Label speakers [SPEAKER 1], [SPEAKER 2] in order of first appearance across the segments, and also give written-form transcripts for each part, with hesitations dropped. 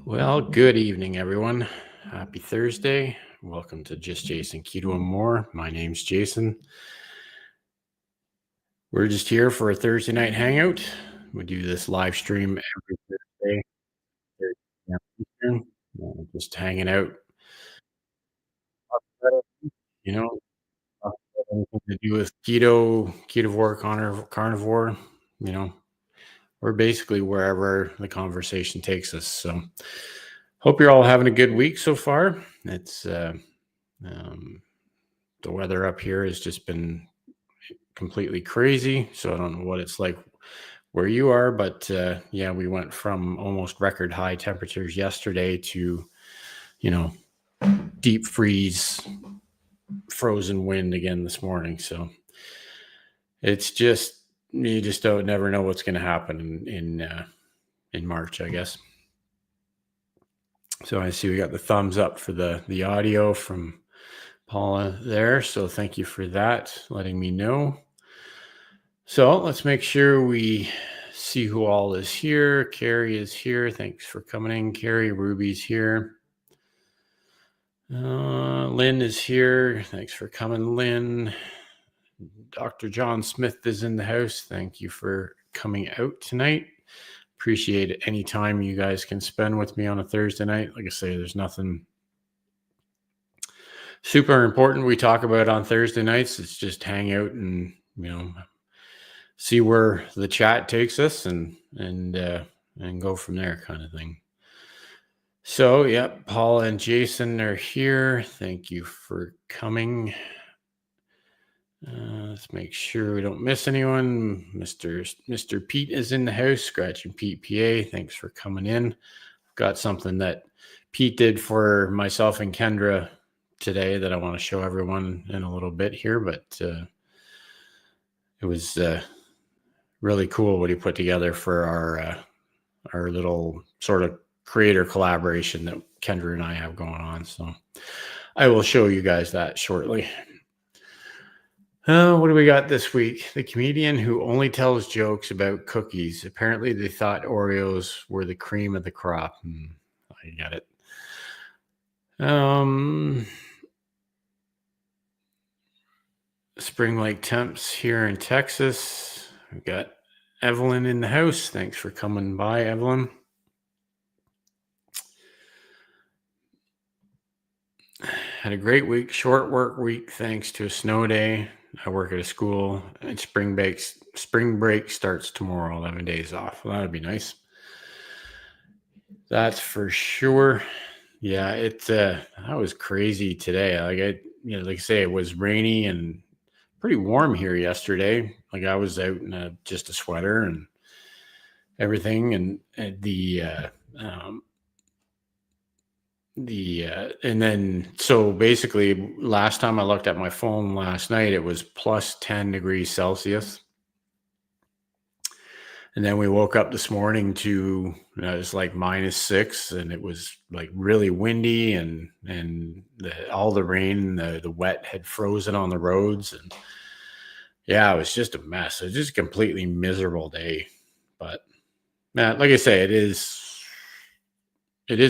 [SPEAKER 1] Well, good evening, everyone. Happy Thursday. Welcome to Just Jason Keto and More. My name's Jason. We're just here for a Thursday night hangout. We do this live stream every Thursday, 30 p.m. Eastern. Just hanging out, you know, talk about anything to do with ketovore, carnivore. You know, we're basically wherever the conversation takes us. So, hope you're all having a good week so far. It's um, the weather up here has just been completely crazy. So I don't know what it's like where you are, but yeah, we went from almost record high temperatures yesterday to, you know, deep freeze, frozen wind again this morning. So it's just you just don't never know what's going to happen in March, I guess. So I see we got the thumbs up for the audio from Paula there. So thank you for that, letting me know. So let's make sure we see who all is here. Carrie is here. Thanks for coming in, Carrie. Ruby's here. Lynn is here. Thanks for coming, Lynn. Dr. John Smith is in the house. Thank you for coming out tonight. Appreciate any time you guys can spend with me on a Thursday night. Like I say, there's nothing super important we talk about on Thursday nights. It's just hang out and, see where the chat takes us and go from there, kind of thing. So, yep, Paul and Jason are here. Thank you for coming. Let's make sure we don't miss anyone. Mr. Pete is in the house. Scratching Pete PA. Thanks for coming in. I've got something that Pete did for myself and Kendra today that I want to show everyone in a little bit here, but it was really cool what he put together for our little sort of creator collaboration that Kendra and I have going on. So I will show you guys that shortly. What do we got this week? The comedian who only tells jokes about cookies. Apparently they thought Oreos were the cream of the crop. I get it. Spring like temps here in Texas. We've got Evelyn in the house. Thanks for coming by, Evelyn. Had a great week, short work week, thanks to a snow day. I work at a school, and spring break starts tomorrow. 11 days off. Well, that'd be nice. That's for sure. Yeah, that was crazy today. Like I say, it was rainy and pretty warm here yesterday. Like I was out in just a sweater and everything, and and then so basically last time I looked at my phone last night, it was plus 10 degrees Celsius. And then we woke up this morning to it was like -6, and it was like really windy, and all the rain, the wet had frozen on the roads, and yeah, it was just a mess. It was just a completely miserable day. But man, like I say, it is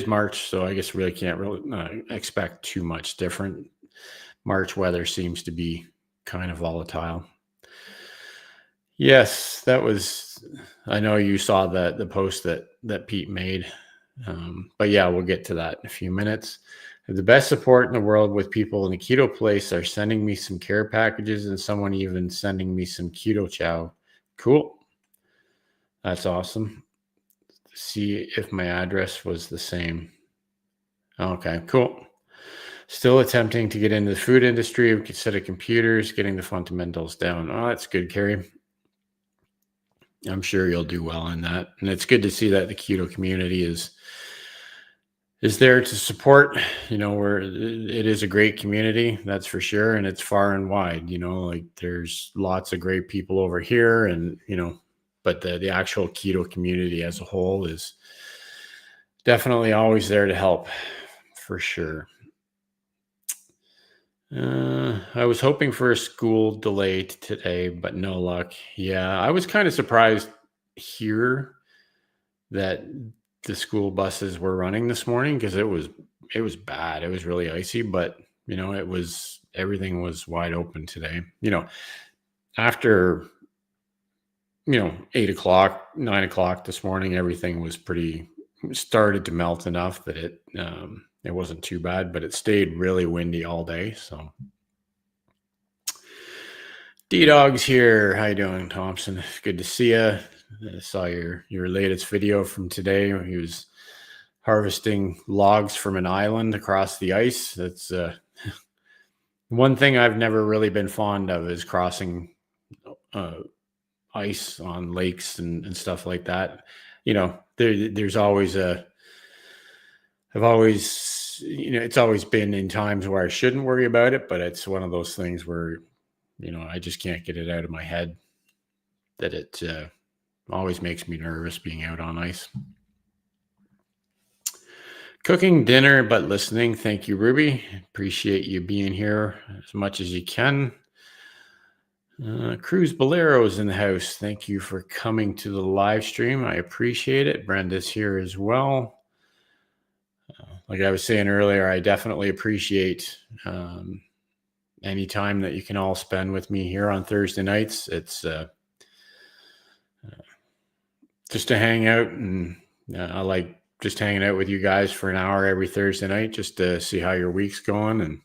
[SPEAKER 1] March, so I guess really can't expect too much different. March weather seems to be kind of volatile. Yes, that was. I know you saw the post that Pete made, but yeah, we'll get to that in a few minutes. The best support in the world with people in the keto place are sending me some care packages, and someone even sending me some keto chow. Cool, that's awesome. See if my address was the same. Okay, cool. Still attempting to get into the food industry with a set of computers, getting the fundamentals down. Oh, that's good, Carrie. I'm sure you'll do well in that. And it's good to see that the keto community is there to support, where it is a great community, that's for sure. And it's far and wide, like there's lots of great people over here and, but the actual keto community as a whole is definitely always there to help for sure. I was hoping for a school delay today, but no luck. Yeah, I was kind of surprised here that the school buses were running this morning, because it was bad. It was really icy, but everything was wide open today. After 8 o'clock, 9 o'clock this morning, everything was started to melt enough that it wasn't too bad, but it stayed really windy all day. So D-Dog's here. How you doing, Thompson? Good to see you. I saw your latest video from today where he was harvesting logs from an island across the ice. That's one thing I've never really been fond of, is crossing ice on lakes and stuff like that. There's always it's always been in times where I shouldn't worry about it, but it's one of those things where, I just can't get it out of my head that it always makes me nervous being out on ice. Cooking dinner, but listening. Thank you, Ruby. Appreciate you being here as much as you can. Cruz Bolero's in the house. Thank you for coming to the live stream. I appreciate it. Brenda's here as well. Like I was saying earlier, I definitely appreciate any time that you can all spend with me here on Thursday nights. It's just to hang out, and I like just hanging out with you guys for an hour every Thursday night, just to see how your week's going.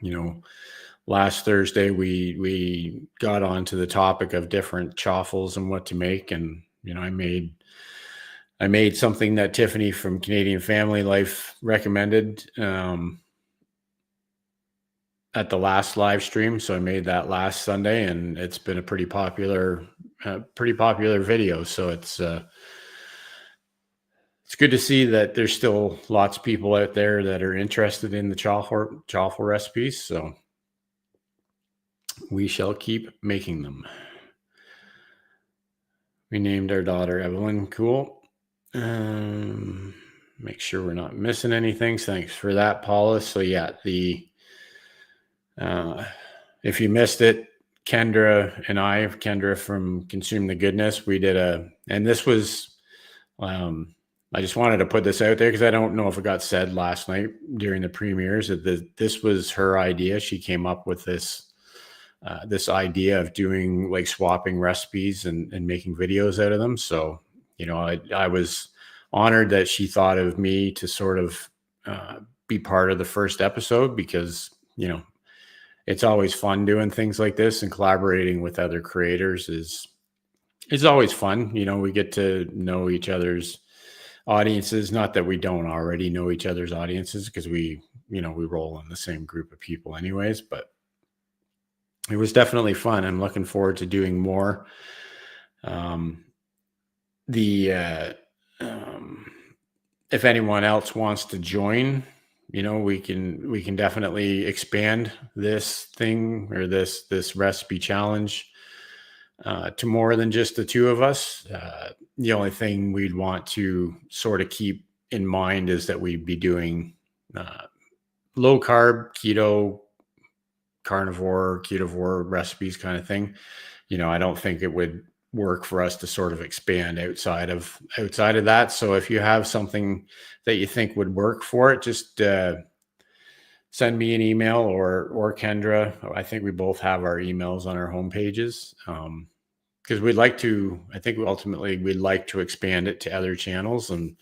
[SPEAKER 1] And last Thursday we got onto the topic of different chaffles and what to make, and I made something that Tiffany from Canadian Family Life recommended at the last live stream. So I made that last Sunday, and it's been a pretty popular video. So it's good to see that there's still lots of people out there that are interested in the chaffle recipes. So we shall keep making them. We named our daughter Evelyn. Cool. Make sure we're not missing anything. Thanks for that, Paula. So yeah, if you missed it, Kendra from Consume the Goodness, we did and this was, I just wanted to put this out there because I don't know if it got said last night during the premieres, that this was her idea. She came up with this idea of doing, like, swapping recipes and making videos out of them. So, I was honored that she thought of me to sort of be part of the first episode, because, it's always fun doing things like this, and collaborating with other creators is always fun. We get to know each other's audiences. Not that we don't already know each other's audiences, because we roll in the same group of people anyways, but it was definitely fun. I'm looking forward to doing more. If anyone else wants to join, we can definitely expand this thing, or this recipe challenge to more than just the two of us. The only thing we'd want to sort of keep in mind is that we'd be doing low carb, keto, carnivore, ketovore recipes kind of thing. I don't think it would work for us to sort of expand outside of that. So if you have something that you think would work for it, just send me an email, or Kendra. I think we both have our emails on our home pages, because we'd like to expand it to other channels. And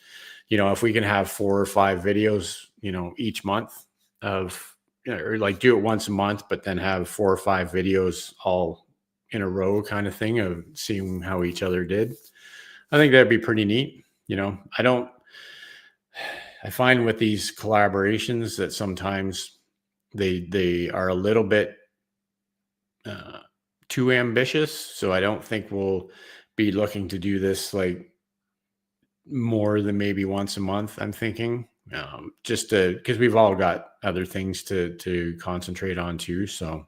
[SPEAKER 1] if we can have 4 or 5 videos each month or like do it once a month, but then have 4 or 5 videos all in a row kind of thing, of seeing how each other did, I think that'd be pretty neat. I find with these collaborations that sometimes they are a little bit too ambitious. So I don't think we'll be looking to do this like more than maybe once a month, I'm thinking, just because we've all got other things to concentrate on too. So,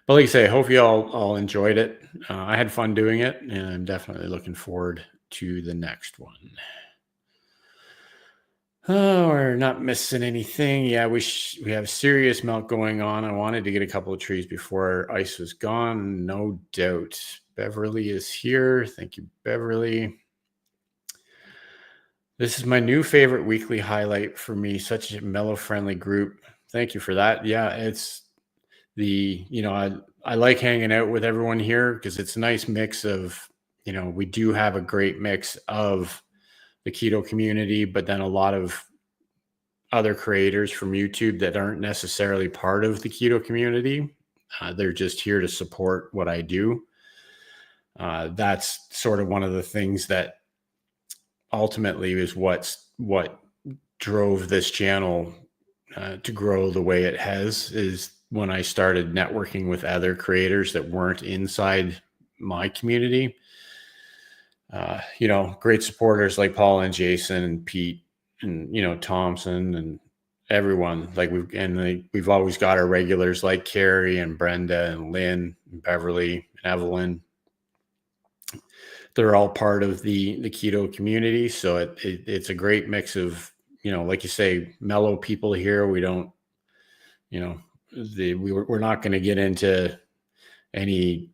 [SPEAKER 1] but like I say, I hope you all enjoyed it. I had fun doing it, and I'm definitely looking forward to the next one. Oh, we're not missing anything. Yeah, we have serious melt going on. I wanted to get a couple of trees before ice was gone, no doubt. Beverly is here. Thank you, Beverly. This is my new favorite weekly highlight for me. Such a mellow friendly group. Thank you for that. Yeah, it's I like hanging out with everyone here because it's a nice mix of, we do have a great mix of the keto community, but then a lot of other creators from YouTube that aren't necessarily part of the keto community. They're just here to support what I do. That's sort of one of the things that ultimately is what drove this channel to grow the way it has, is when I started networking with other creators that weren't inside my community. Great supporters like Paul and Jason and Pete and, Thompson and everyone. Like we've always got our regulars like Carrie and Brenda and Lynn and Beverly and Evelyn. They're all part of the keto community. So it's a great mix of, like you say, mellow people here. We don't, we're not going to get into any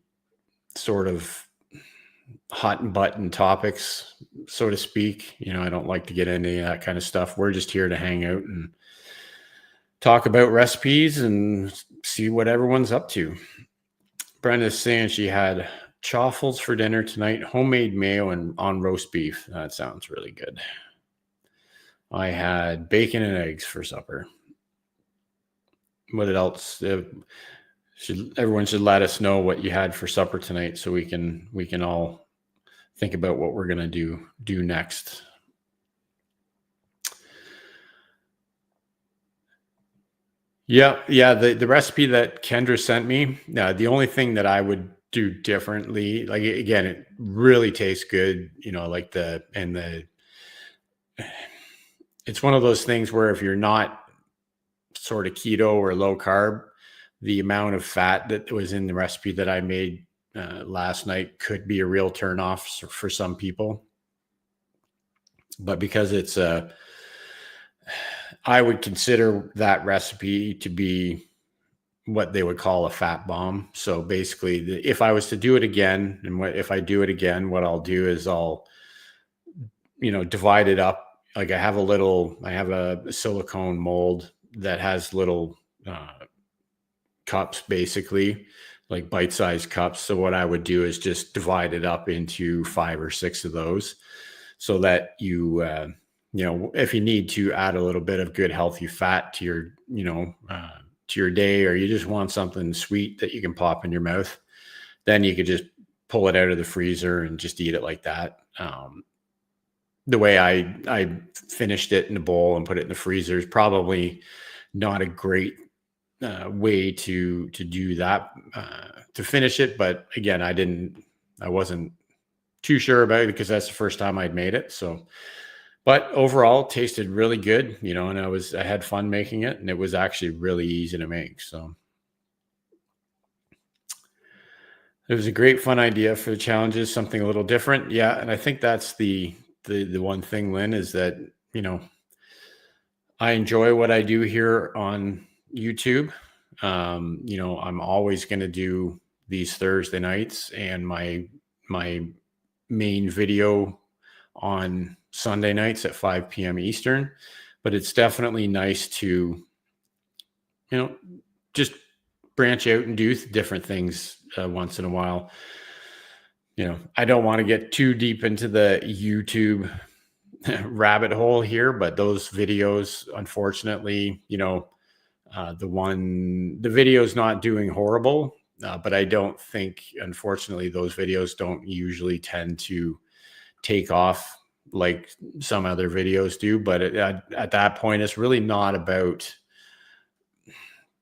[SPEAKER 1] sort of hot button topics, so to speak. I don't like to get into that kind of stuff. We're just here to hang out and talk about recipes and see what everyone's up to. Brenda's saying she had chaffles for dinner tonight, homemade mayo and on roast beef. That sounds really good. I had bacon and eggs for supper. What else? Everyone should let us know what you had for supper tonight, so we can all think about what we're gonna do next. Yeah. The recipe that Kendra sent me. The only thing that I would do differently, like, again, it really tastes good. It's one of those things where if you're not sort of keto or low carb, the amount of fat that was in the recipe that I made last night could be a real turnoff for some people. But because it's I would consider that recipe to be what they would call a fat bomb. So basically, if I was to do it again, if I do it again, what I'll do is I'll, divide it up. Like I have a silicone mold that has little cups, basically like bite-sized cups. So what I would do is just divide it up into 5 or 6 of those, so that you, if you need to add a little bit of good, healthy fat to your day, or you just want something sweet that you can pop in your mouth, then you could just pull it out of the freezer and just eat it like that. The way I finished it in a bowl and put it in the freezer is probably not a great way to do that, to finish it. But again, I wasn't too sure about it because that's the first time I'd made it. So, but overall it tasted really good, and I had fun making it, and it was actually really easy to make. So it was a great fun idea for the challenges, something a little different. Yeah. And I think that's the one thing, Lynn, is that, I enjoy what I do here on YouTube. I'm always going to do these Thursday nights, and my main video on Sunday nights at 5 p.m. Eastern. But it's definitely nice to, just branch out and do different things once in a while. I don't want to get too deep into the YouTube rabbit hole here, but those videos, unfortunately, the video's not doing horrible, but I don't think, unfortunately, those videos don't usually tend to take off like some other videos do. But at that point, it's really not about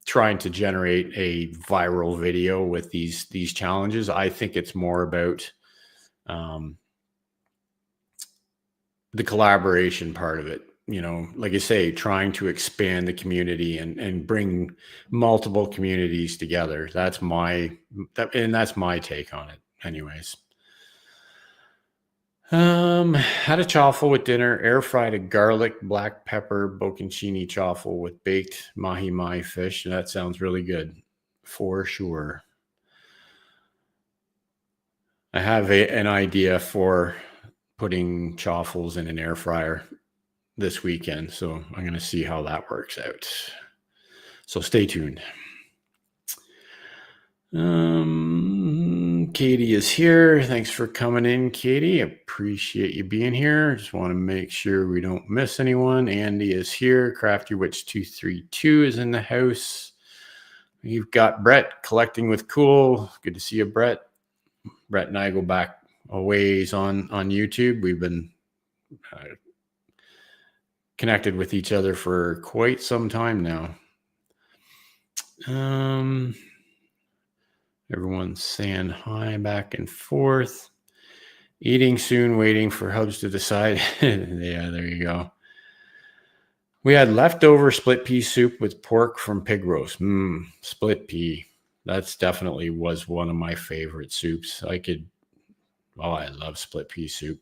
[SPEAKER 1] trying to generate a viral video with these challenges. I think it's more about the collaboration part of it. Like I say, trying to expand the community and bring multiple communities together. That's my take on it anyways. Had a chaffle with dinner, air fried a garlic, black pepper, bocconcini chaffle with baked mahi-mahi fish. And that sounds really good for sure. I have an idea for putting chaffles in an air fryer this weekend. So I'm going to see how that works out. So stay tuned. Katie is here. Thanks for coming in, Katie. Appreciate you being here. Just want to make sure we don't miss anyone. Andy is here. Crafty Witch 232 is in the house. You've got Brett collecting with Cool. Good to see you, Brett. Brett and I go back a ways on YouTube. We've been connected with each other for quite some time now. Everyone's saying hi back and forth. Eating soon, waiting for Hubs to decide. Yeah, there you go. We had leftover split pea soup with pork from pig roast. Split pea. That's definitely was one of my favorite soups. I love split pea soup.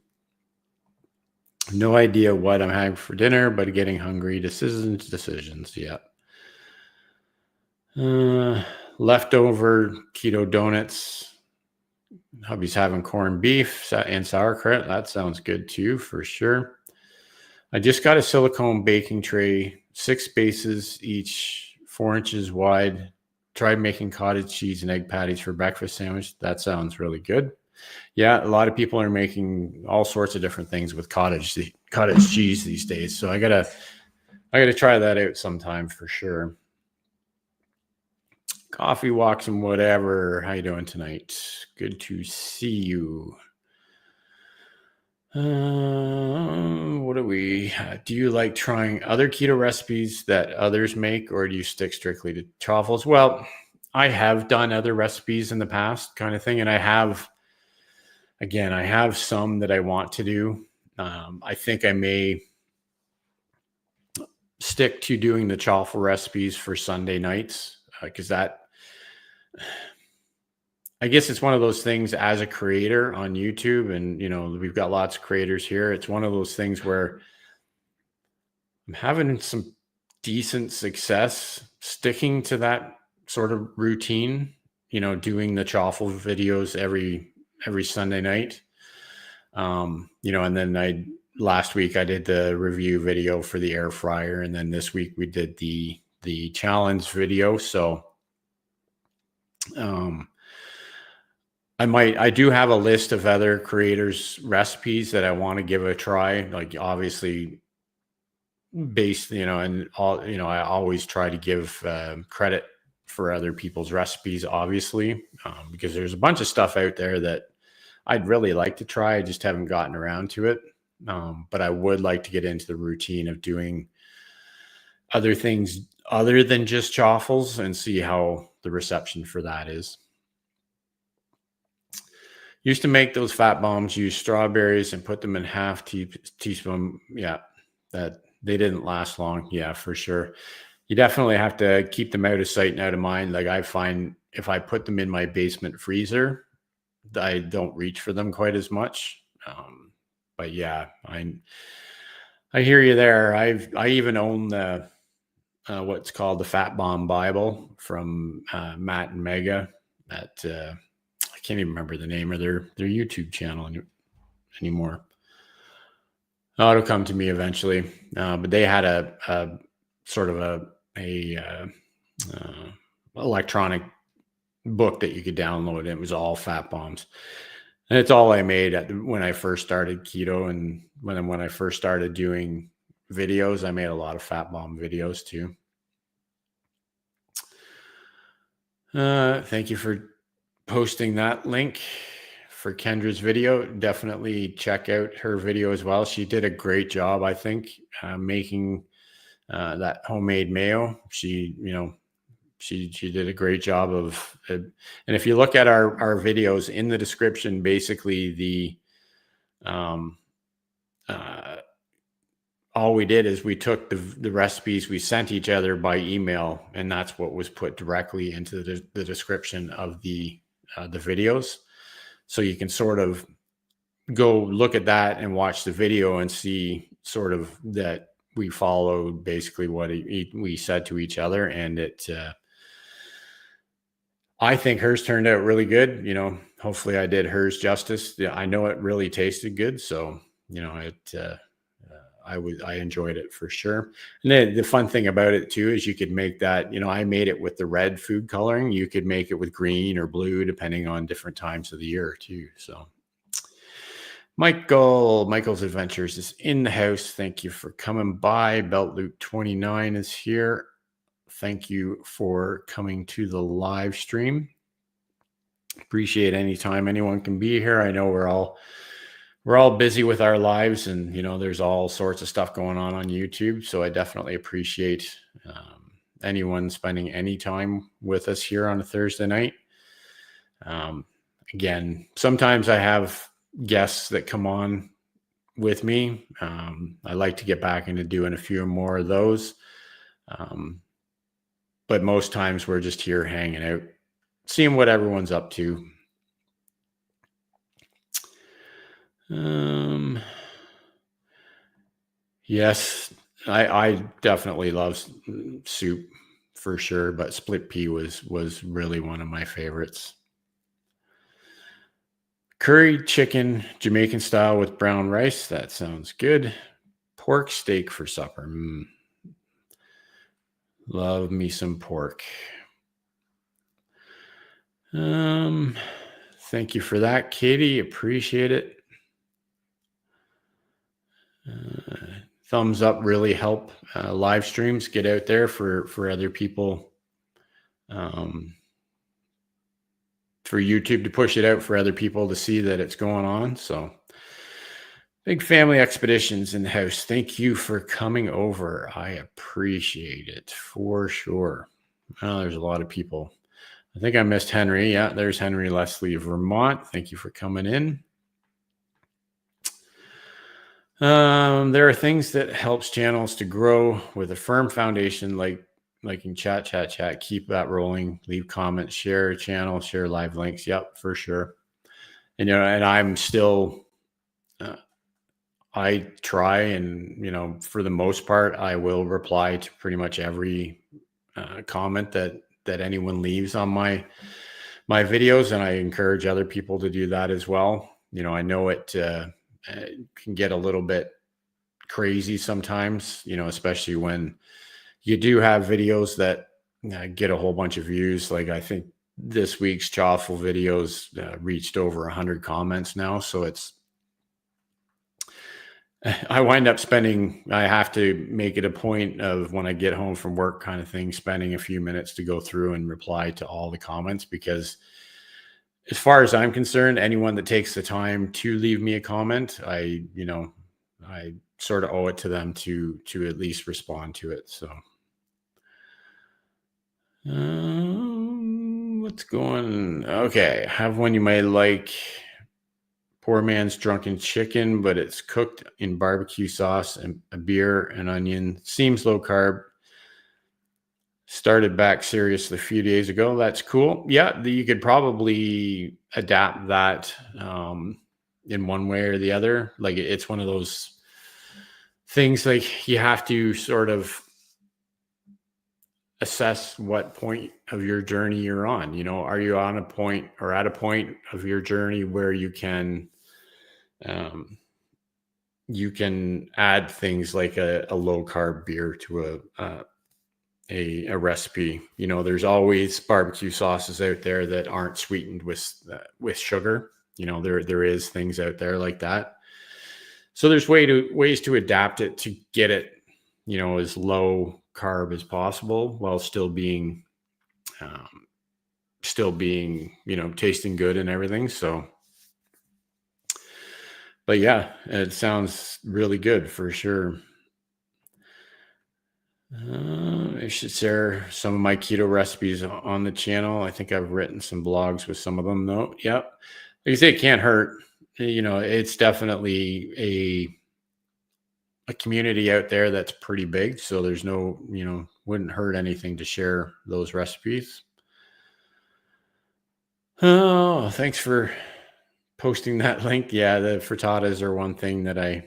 [SPEAKER 1] No idea what I'm having for dinner, but getting hungry. Decisions. Yeah. Leftover keto donuts. Hubby's having corned beef and sauerkraut. That sounds good too, for sure. I just got a silicone baking tray, 6 bases each, 4 inches wide. Tried making cottage cheese and egg patties for breakfast sandwich. That sounds really good. Yeah, a lot of people are making all sorts of different things with cottage cheese these days. So I gotta try that out sometime for sure. Coffee walks and whatever. How you doing tonight? Good to see you. What do you like trying other keto recipes that others make, or do you stick strictly to chaffles? Well, I have done other recipes in the past kind of thing. And I have some that I want to do. I think I may stick to doing the chaffle recipes for Sunday nights. Because I guess it's one of those things as a creator on YouTube, and we've got lots of creators here. It's one of those things where I'm having some decent success sticking to that sort of routine, doing the chaffle videos every Sunday night. And then last week I did the review video for the air fryer, and then this week we did the challenge video. So I do have a list of other creators' recipes that I want to give a try. Like obviously based, and all, I always try to give credit for other people's recipes, obviously, because there's a bunch of stuff out there that I'd really like to try. I just haven't gotten around to it. But I would like to get into the routine of doing other things other than just chaffles and see how the reception for that is. Used to make those fat bombs, use strawberries and put them in half teaspoon. Yeah, that they didn't last long. Yeah, for sure. You definitely have to keep them out of sight and out of mind. Like I find if I put them in my basement freezer, I don't reach for them quite as much. But yeah, I hear you there. I even own the what's called the Fat Bomb Bible from Matt and Mega. That I can't even remember the name of their YouTube channel anymore. Oh, it'll come to me eventually. But they had a sort of a electronic book that you could download, and it was all fat bombs. And it's all I made when I first started keto, and when I first started doing videos, I made a lot of fat bomb videos too. Thank you for posting that link for Kendra's video. Definitely check out her video as well. She did a great job, I think, making that homemade mayo. She did a great job of it. And if you look at our videos in the description, basically all we did is we took the recipes we sent each other by email, and that's what was put directly into the description of the videos. So you can sort of go look at that and watch the video and see sort of that we followed basically what we said to each other, and it I think hers turned out really good. Hopefully I did hers justice. Yeah, I know it really tasted good. So, I enjoyed it for sure. And then the fun thing about it too is you could make that, I made it with the red food coloring. You could make it with green or blue, depending on different times of the year too. So Michael's Adventures is in the house. Thank you for coming by. Belt Loop 29 is here. Thank you for coming to the live stream. Appreciate any time anyone can be here. I know we're all busy with our lives, and there's all sorts of stuff going on YouTube. So I definitely appreciate anyone spending any time with us here on a Thursday night. Again, sometimes I have guests that come on with me. I like to get back into doing a few more of those. But most times we're just here hanging out, seeing what everyone's up to. Yes, I definitely love soup for sure, but split pea was really one of my favorites. Curry chicken, Jamaican style with brown rice. That sounds good. Pork steak for supper. Love me some pork. Thank you for that, Katie. Appreciate it. Thumbs up really help live streams get out there for other people. For YouTube to push it out for other people to see that it's going on. So Big Family Expeditions in the house. Thank you for coming over. I appreciate it for sure. Well, there's a lot of people. I think I missed Henry. Yeah, there's Henry Leslie of Vermont. Thank you for coming in. There are things that helps channels to grow with a firm foundation, like liking chat, keep that rolling, leave comments, share channel, share live links. Yep, for sure. And, and I'm still, I try and, for the most part, I will reply to pretty much every comment that anyone leaves on my videos. And I encourage other people to do that as well. I know it can get a little bit crazy sometimes, especially when you do have videos that get a whole bunch of views. Like I think this week's Chaffle videos reached over 100 comments now. So I wind up I have to make it a point of when I get home from work kind of thing, spending a few minutes to go through and reply to all the comments, because as far as I'm concerned, anyone that takes the time to leave me a comment, I sort of owe it to them to at least respond to it. So what's going? Okay, have one you may like. Poor man's drunken chicken, but it's cooked in barbecue sauce and a beer and onion. Seems low carb. Started back seriously a few days ago. That's cool. Yeah, you could probably adapt that in one way or the other. Like it's one of those things, like you have to sort of assess what point of your journey you're on. Are you on a point or at a point of your journey where you can add things like a low carb beer to a recipe. There's always barbecue sauces out there that aren't sweetened with sugar. There is things out there like that. So there's ways to adapt it to get it, as low carb as possible while still being tasting good and everything. So, but yeah, it sounds really good for sure. I should share some of my keto recipes on the channel. I think I've written some blogs with some of them though. Yep. Like you say, it can't hurt. It's definitely a community out there that's pretty big. So there's no, wouldn't hurt anything to share those recipes. Oh, thanks for posting that link. Yeah, the frittatas are one thing that I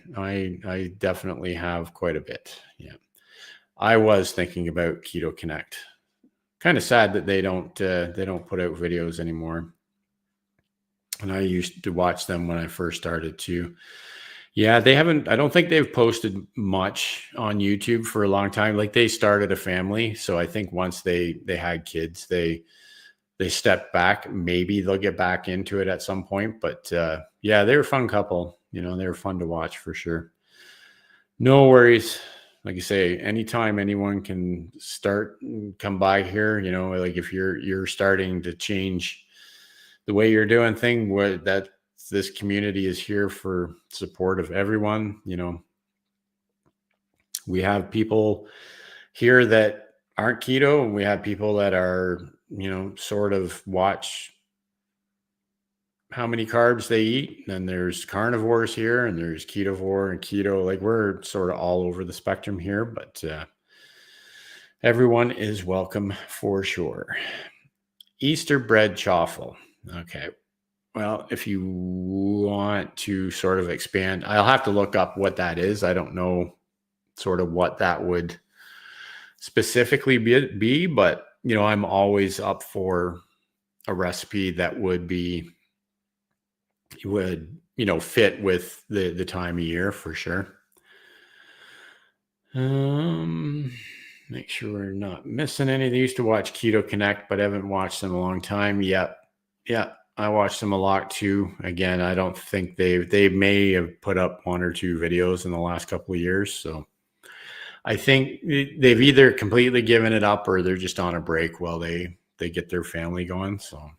[SPEAKER 1] definitely have quite a bit. Yeah. I was thinking about Keto Connect kind of sad that they don't put out videos anymore. And I used to watch them when I first started too. Yeah, they haven't. I don't think they've posted much on YouTube for a long time. Like they started a family, so I think once they had kids, they stepped back. Maybe they'll get back into it at some point. But yeah, they were a fun couple. You know, they were fun to watch for sure. No worries. Like you say, anytime anyone can start and come by here, you know, like if you're starting to change the way you're doing thing, where that this community is here for support of everyone. You know, we have people here that aren't keto, and we have people that are, you know, sort of watch how many carbs they eat. And there's carnivores here, and there's ketovore and keto. Like we're sort of all over the spectrum here, but everyone is welcome for sure. Easter bread chaffle. Okay. Well, if you want to sort of expand, I'll have to look up what that is. I don't know sort of what that would specifically be, but you know, I'm always up for a recipe that would you know, fit with the time of year for sure. Make sure we're not missing any. They used to watch Keto Connect, but I haven't watched them a long time yet. Yeah, I watched them a lot too. Again, I don't think they may have put up one or two videos in the last couple of years. So I think they've either completely given it up or they're just on a break while they get their family going. So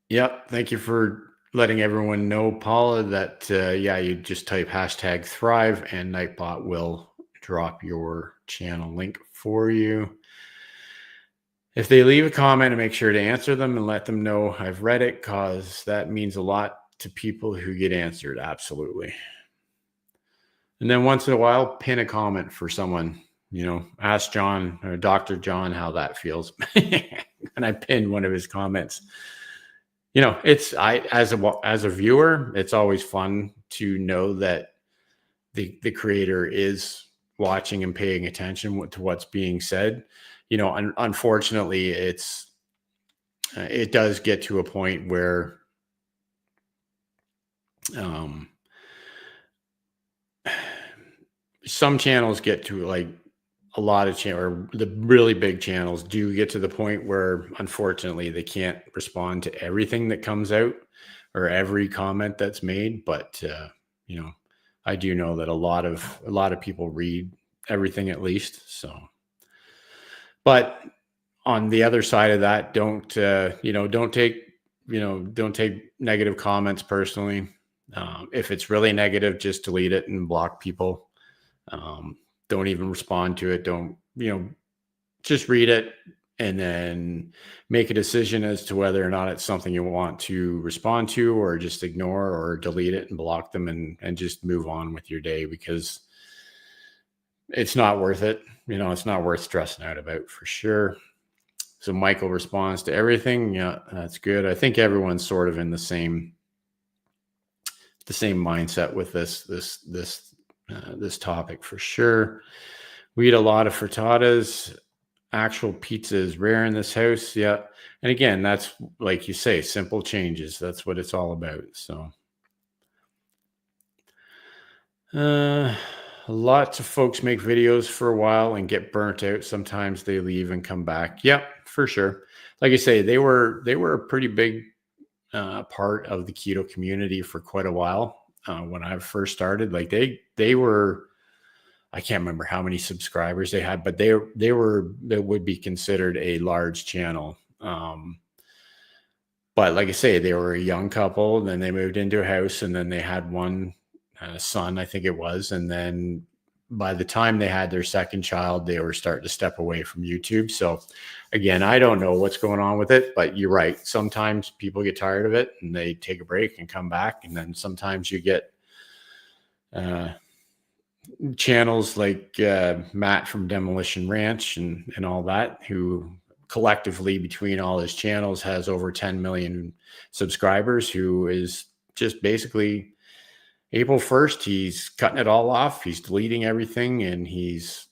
[SPEAKER 1] yep, thank you for letting everyone know, Paula, that yeah, you just type hashtag Thrive and Nightbot will drop your channel link for you. If they leave a comment, make sure to answer them and let them know I've read it, because that means a lot to people who get answered. Absolutely. And then once in a while, pin a comment for someone, you know, ask John or Dr. John how that feels. And I pinned one of his comments. You know, it's as a viewer, it's always fun to know that the creator is watching and paying attention to what's being said. You know, unfortunately, it does get to a point where some channels get to like a lot of or the really big channels do get to the point where unfortunately they can't respond to everything that comes out or every comment that's made. But you know, I do know that a lot of people read everything at least. So, but on the other side of that, don't take negative comments personally. If it's really negative, just delete it and block people. Don't even respond to it. Don't, just read it and then make a decision as to whether or not it's something you want to respond to, or just ignore or delete it and block them and just move on with your day, because it's not worth it. It's not worth stressing out about for sure. So Michael responds to everything. Yeah, that's good. I think everyone's sort of in the same mindset with this topic for sure. We eat a lot of frittatas. Actual pizza is rare in this house. Yeah. And again, that's like you say, simple changes. That's what it's all about. So lots of folks make videos for a while and get burnt out. Sometimes they leave and come back. Yep, for sure. Like I say, they were a pretty big part of the keto community for quite a while. When I first started, like they were, I can't remember how many subscribers they had, but they would be considered a large channel. But like I say, they were a young couple. Then they moved into a house, and then they had one son, I think it was. And then by the time they had their second child, they were starting to step away from YouTube. So again, I don't know what's going on with it, but you're right. Sometimes people get tired of it and they take a break and come back. And then sometimes you get channels like Matt from Demolition Ranch and all that, who collectively between all his channels has over 10 million subscribers, who is just basically April 1st, he's cutting it all off. He's deleting everything, and he's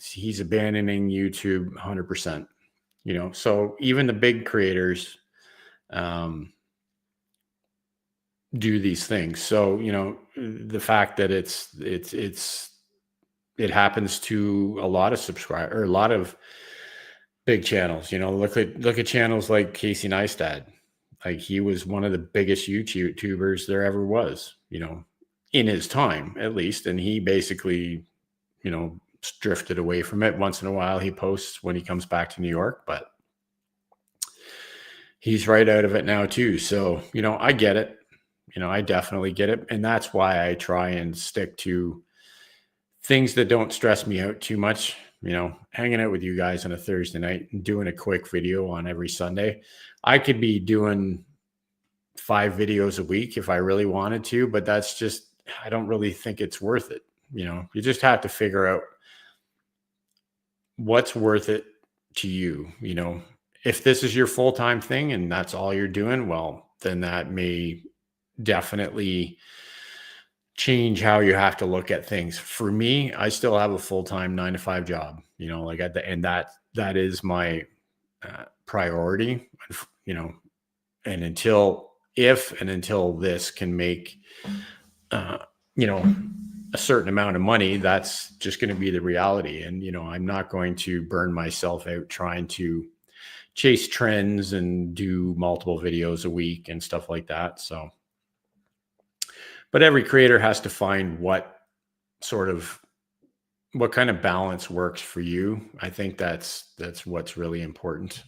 [SPEAKER 1] he's abandoning YouTube 100%. So even the big creators um, do these things. So the fact that it happens to a lot of subscribers or a lot of big channels. Look at channels like Casey Neistat. Like, he was one of the biggest YouTubers there ever was, in his time at least, and he basically drifted away from it. Once in a while he posts when he comes back to New York, but he's right out of it now too. So I get it. I definitely get it, and that's why I try and stick to things that don't stress me out too much. Hanging out with you guys on a Thursday night and doing a quick video on every Sunday. I could be doing 5 videos a week if I really wanted to, but that's just, I don't really think it's worth it. You just have to figure out what's worth it to you. If this is your full-time thing and that's all you're doing, well, then that may definitely change how you have to look at things. For me, I still have a full-time 9-to-5 job, like at the end, that is my priority, and until this can make, a certain amount of money, that's just going to be the reality. And, I'm not going to burn myself out trying to chase trends and do multiple videos a week and stuff like that. So, but every creator has to find what kind of balance works for you. I think that's what's really important.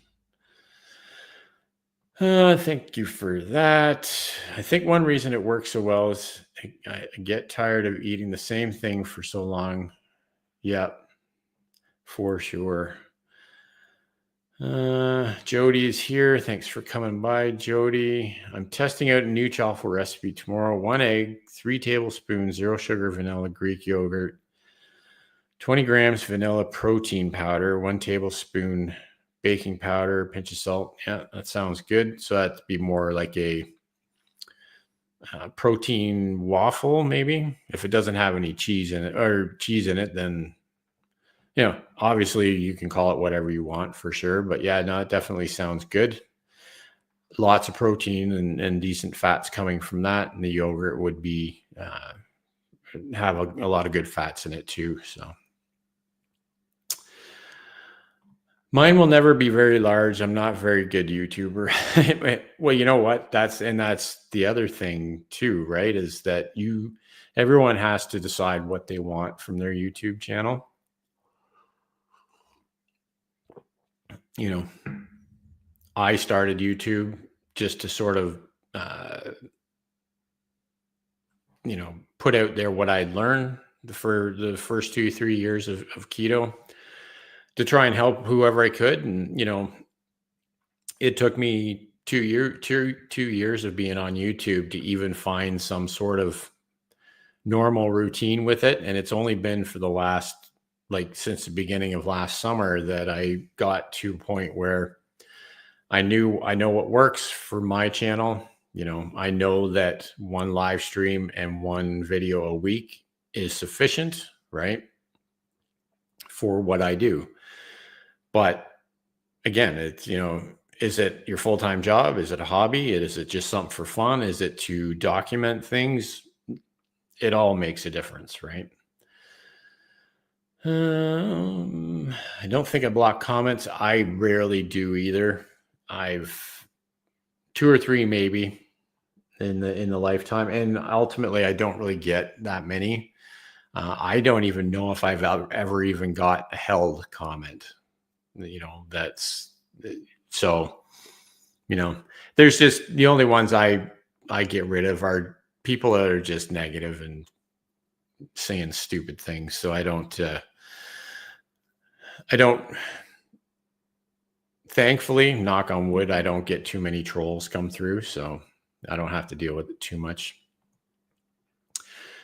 [SPEAKER 1] Thank you for that. I think one reason it works so well is I get tired of eating the same thing for so long. Yep, for sure. Jody is here. Thanks for coming by, Jody. I'm testing out a new chaffle recipe tomorrow. 1 egg, 3 tablespoons, 0 sugar, vanilla, Greek yogurt, 20 grams vanilla protein powder, 1 tablespoon baking powder, pinch of salt. Yeah, that sounds good. So that'd be more like a protein waffle, maybe. If it doesn't have any cheese in it, then obviously you can call it whatever you want, for sure. But yeah, no, it definitely sounds good. Lots of protein and decent fats coming from that, and the yogurt would be have a lot of good fats in it too. So mine will never be very large. I'm not a very good YouTuber. Well, you know what? That's the other thing too, right? Is that everyone has to decide what they want from their YouTube channel. I started YouTube just to sort of, put out there what I'd learned for the first 2-3 years of keto, to try and help whoever I could. And, it took me 2 years of being on YouTube to even find some sort of normal routine with it. And it's only been for the last, since the beginning of last summer, that I got to a point where I know what works for my channel. I know that 1 live stream and 1 video a week is sufficient, right, for what I do. But again, it's, is it your full-time job? Is it a hobby? Is it just something for fun? Is it to document things? It all makes a difference, right? I don't think I block comments. I rarely do either. I've 2 or 3 maybe in the lifetime, and ultimately I don't really get that many. I don't even know if I've ever even got a held comment. That's so. There's just, the only ones I get rid of are people that are just negative and saying stupid things. So I don't. Thankfully, knock on wood, I don't get too many trolls come through, so I don't have to deal with it too much.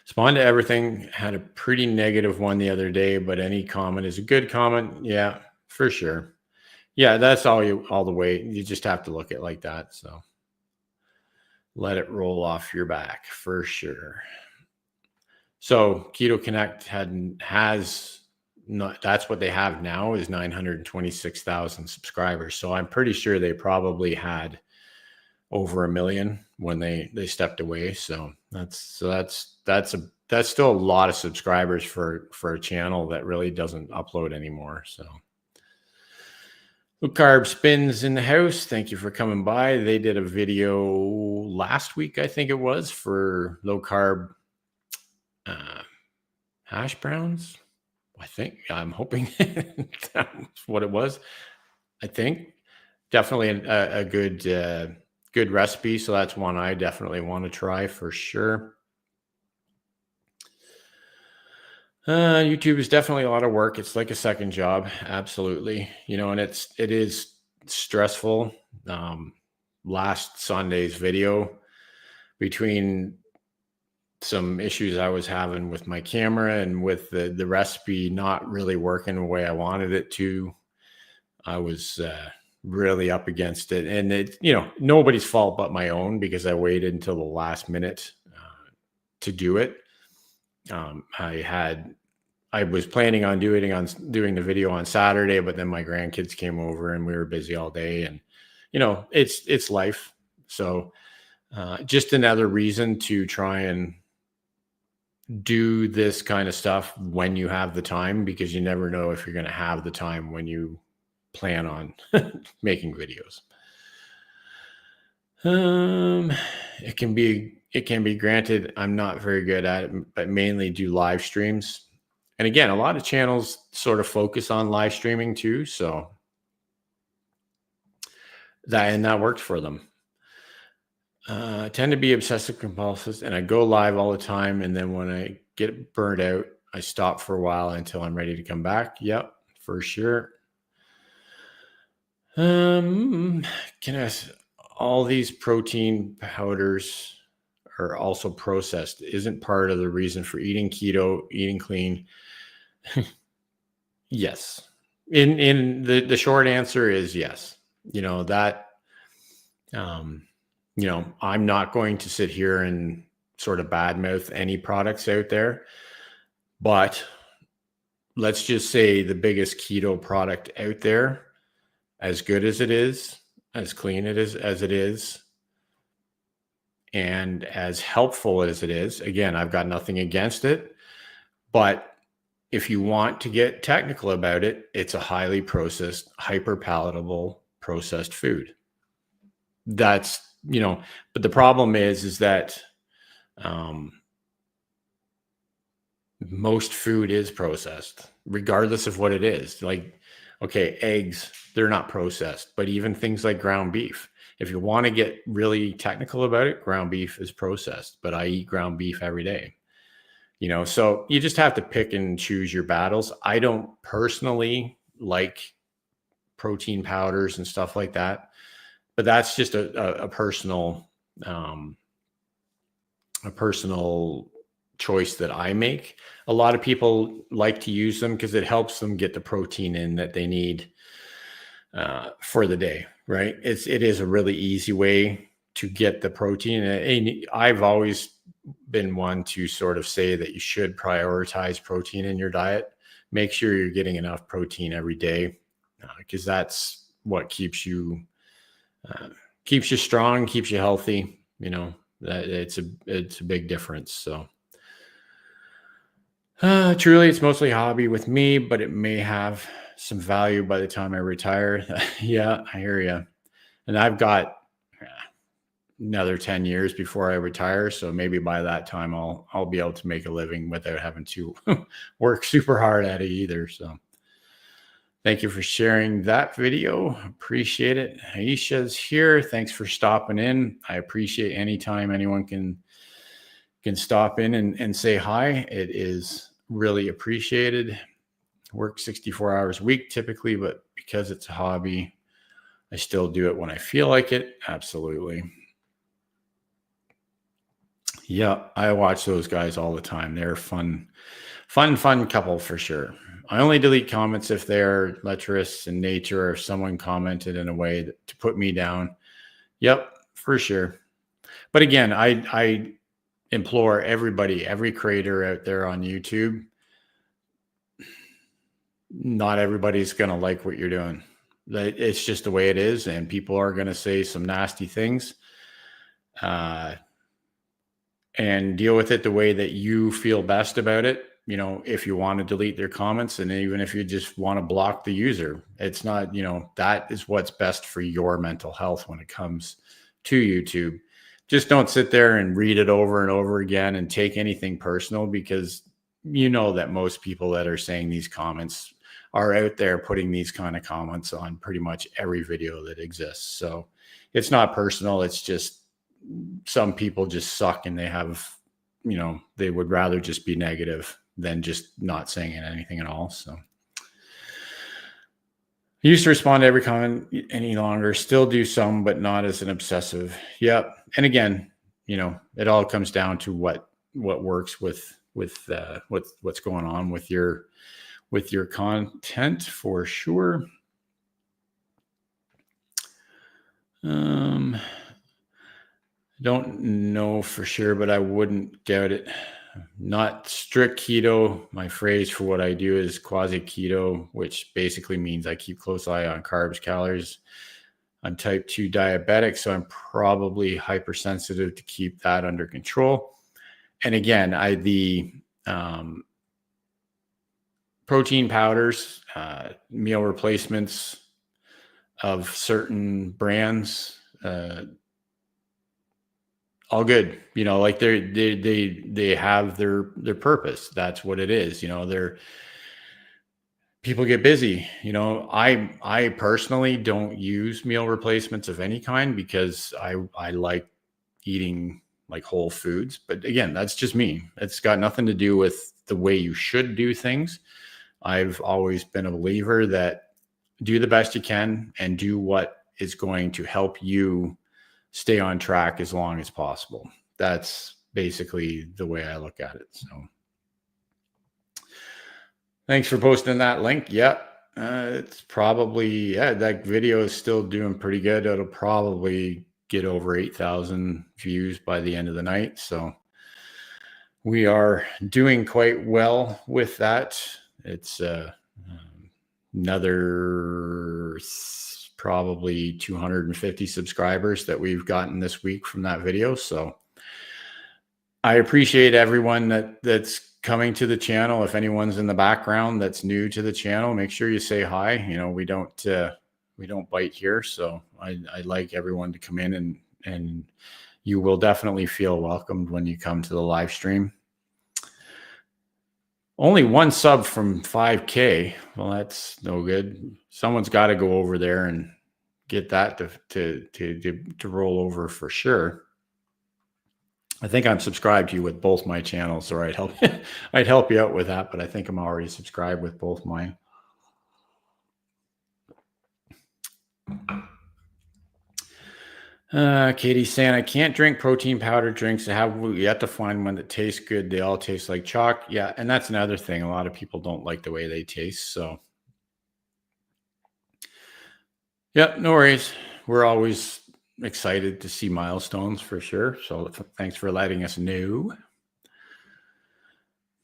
[SPEAKER 1] Spawn to Everything had a pretty negative one the other day, but any comment is a good comment. Yeah, for sure. Yeah, that's all the way. You just have to look at it like that. So let it roll off your back, for sure. So Keto Connect has that's what they have now, is 926,000 subscribers. So I'm pretty sure they probably had over 1 million when they stepped away. So that's still a lot of subscribers for a channel that really doesn't upload anymore. So Low Carb Spins in the house, thank you for coming by. They did a video last week, I think it was, for low carb hash browns. I think, I'm hoping that's what it was. I think definitely a good recipe. So that's one I definitely want to try for sure. YouTube is definitely a lot of work. It's like a second job. Absolutely. And it is stressful. Last Sunday's video, between some issues I was having with my camera and with the recipe not really working the way I wanted it to, I was really up against it. And it, nobody's fault but my own, because I waited until the last minute to do it. I was planning on doing the video on Saturday, but then my grandkids came over and we were busy all day, and it's life. So just another reason to try and do this kind of stuff when you have the time, because you never know if you're going to have the time when you plan on making videos. It can be granted I'm not very good at it, but mainly do live streams. And again, a lot of channels sort of focus on live streaming too. So that worked for them. I tend to be obsessive compulsive, and I go live all the time. And then when I get burned out, I stop for a while until I'm ready to come back. Yep, for sure. All these protein powders are also processed. Isn't part of the reason for eating keto, eating clean? Yes. In the short answer is yes. I'm not going to sit here and sort of badmouth any products out there, but let's just say the biggest keto product out there, as good as it is, as clean as it is, and as helpful as it is, again, I've got nothing against it, but if you want to get technical about it, it's a highly processed, hyper palatable processed food. That's, but the problem is that most food is processed, regardless of what it is. Like, okay, eggs, they're not processed, but even things like ground beef, if you want to get really technical about it, ground beef is processed, but I eat ground beef every day. So you just have to pick and choose your battles. I don't personally like protein powders and stuff like that, but that's just a personal choice that I make. A lot of people like to use them because it helps them get the protein in that they need for the day, right? It is a really easy way to get the protein. And I've always been one to sort of say that you should prioritize protein in your diet. Make sure you're getting enough protein every day, because that's what keeps you strong, keeps you healthy. That it's a big difference. So truly, it's mostly a hobby with me, but it may have some value by the time I retire. Yeah, I hear you. And I've got another 10 years before I retire. So maybe by that time I'll be able to make a living without having to work super hard at it either. So thank you for sharing that video. Appreciate it. Aisha's here. Thanks for stopping in. I appreciate any time anyone can stop in and say hi. It is really appreciated. Work 64 hours a week typically, but because it's a hobby, I still do it when I feel like it. Absolutely. Yeah, I watch those guys all the time. They're fun couple for sure. I only delete comments if they're lecherous in nature, or if someone commented in a way to put me down. Yep, for sure. But again, I implore everybody, every creator out there on YouTube, not everybody's going to like what you're doing. It's just the way it is. And people are going to say some nasty things, and deal with it the way that you feel best about it. You know, if you want to delete their comments, and even if you just want to block the user, it's not, you know, that is what's best for your mental health when it comes to YouTube. Just don't sit there and read it over and over again and take anything personal, because you know that most people that are saying these comments are out there putting these kind of comments on pretty much every video that exists. So it's not personal. It's just some people just suck, and they have, you know, they would rather just be negative than just not saying anything at all. So I used to respond to every comment any longer, still do some, but not as an obsessive. Yep. And again, you know, it all comes down to what works with what's going on with your content, for sure. Don't know for sure, but I wouldn't doubt it. Not strict keto. My phrase for what I do is quasi keto, which basically means I keep close eye on carbs, calories. I'm type 2 diabetic, so I'm probably hypersensitive to keep that under control. And again, the protein powders, meal replacements of certain brands, all good. You know, like they have their purpose. That's what it is. You know, people get busy. You know, I personally don't use meal replacements of any kind, because I like eating like whole foods. But again, that's just me. It's got nothing to do with the way you should do things. I've always been a believer that do the best you can and do what is going to help you stay on track as long as possible. That's basically the way I look at it. So thanks for posting that link. Yeah. It's probably, that video is still doing pretty good. It'll probably get over 8,000 views by the end of the night. So we are doing quite well with that. It's another probably 250 subscribers that we've gotten this week from that video. So I appreciate everyone that's coming to the channel. If anyone's in the background that's new to the channel, make sure you say hi. You know, we don't bite here. So I like everyone to come in, and you will definitely feel welcomed when you come to the live stream. Only one sub from 5K. Well, that's no good. Someone's got to go over there and get that to roll over for sure. I think I'm subscribed to you with both my channels, or I'd help you out with that, but I think I'm already subscribed with both mine. Katie's saying, I can't drink protein powder drinks. I have yet to find one that tastes good. They all taste like chalk. Yeah, and that's another thing. A lot of people don't like the way they taste. So, yeah, no worries. We're always excited to see milestones for sure. So thanks for letting us know.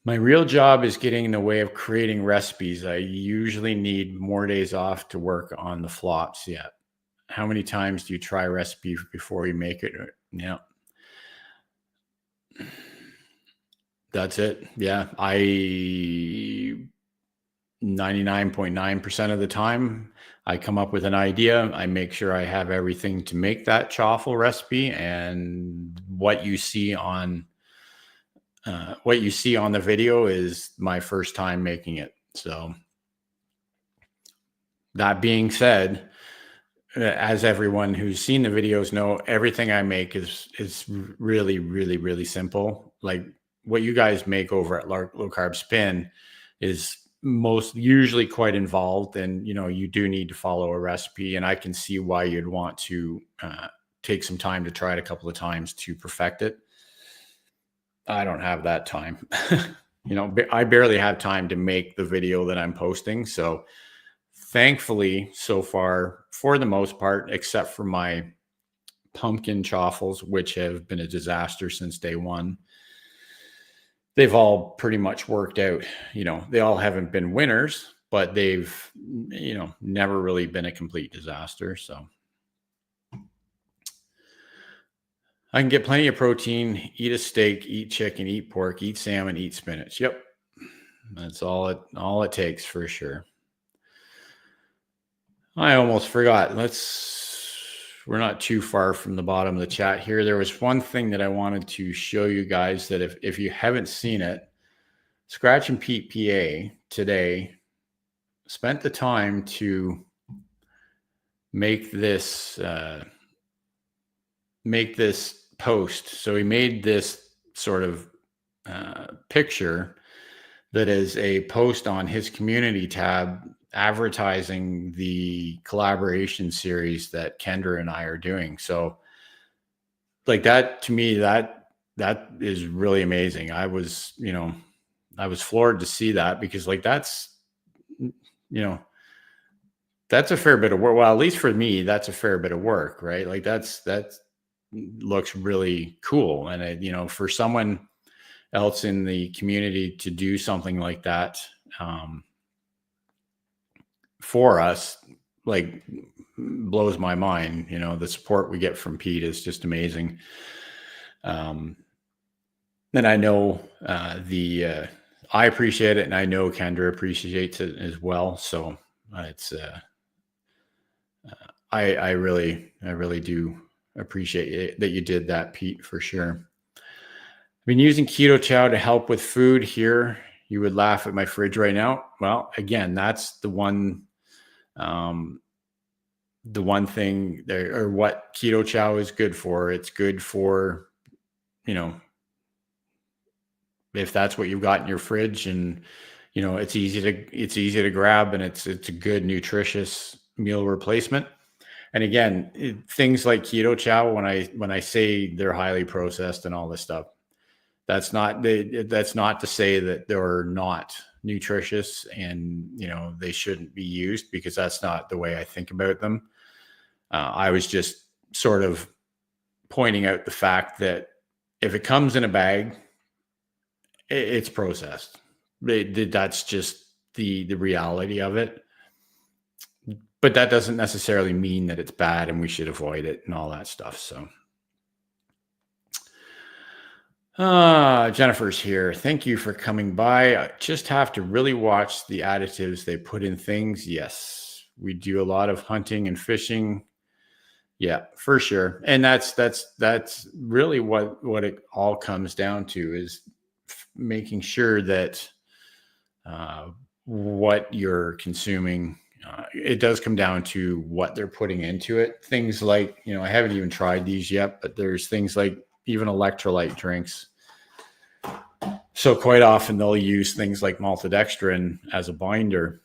[SPEAKER 1] My real job is getting in the way of creating recipes. I usually need more days off to work on the flops yet. How many times do you try a recipe before you make it? Yeah. That's it. Yeah. 99.9% of the time I come up with an idea. I make sure I have everything to make that chaffle recipe, and what you see on the video is my first time making it. So that being said, as everyone who's seen the videos know, everything I make is really, really, really simple. Like what you guys make over at Low Carb Spin is usually quite involved, and you know, you do need to follow a recipe, and I can see why you'd want to take some time to try it a couple of times to perfect it. I don't have that time. You know, I barely have time to make the video that I'm posting. So thankfully, so far, for the most part, except for my pumpkin chaffles, which have been a disaster since day one, they've all pretty much worked out. You know, they all haven't been winners, but they've, never really been a complete disaster. So I can get plenty of protein, eat a steak, eat chicken, eat pork, eat salmon, eat spinach. Yep. That's all it takes for sure. I almost forgot. We're not too far from the bottom of the chat here. There was one thing that I wanted to show you guys that if you haven't seen it, Scratch and Pete PA today spent the time to make this post. So he made this sort of picture that is a post on his community tab advertising the collaboration series that Kendra and I are doing. So like that, to me, that is really amazing. I was floored to see that, because like that's a fair bit of work. Well, at least for me, that's a fair bit of work, right? Like that looks really cool. And for someone else in the community to do something like that, for us, like, blows my mind. The support we get from Pete is just amazing. And I know I appreciate it, and I know Kendra appreciates it as well. So it's I really do appreciate it that you did that, Pete, for sure. I've been using Keto Chow to help with food here. You would laugh at my fridge right now. Well, again, that's the one thing there, or what Keto Chow is good for. It's good for, if that's what you've got in your fridge, and it's easy to grab, and it's a good nutritious meal replacement. And again, things like Keto Chow, when I say they're highly processed and all this stuff, that's not to say that they're not nutritious and they shouldn't be used, because that's not the way I think about them. I was just sort of pointing out the fact that if it comes in a bag, it's processed. That's just the reality of it. But that doesn't necessarily mean that it's bad and we should avoid it and all that stuff. So Jennifer's here. Thank you for coming by. I just have to really watch the additives they put in things. Yes, we do a lot of hunting and fishing. Yeah, for sure. And that's really what it all comes down to, is making sure that what you're consuming, it does come down to what they're putting into it. Things like, I haven't even tried these yet, but there's things like even electrolyte drinks. So quite often they'll use things like maltodextrin as a binder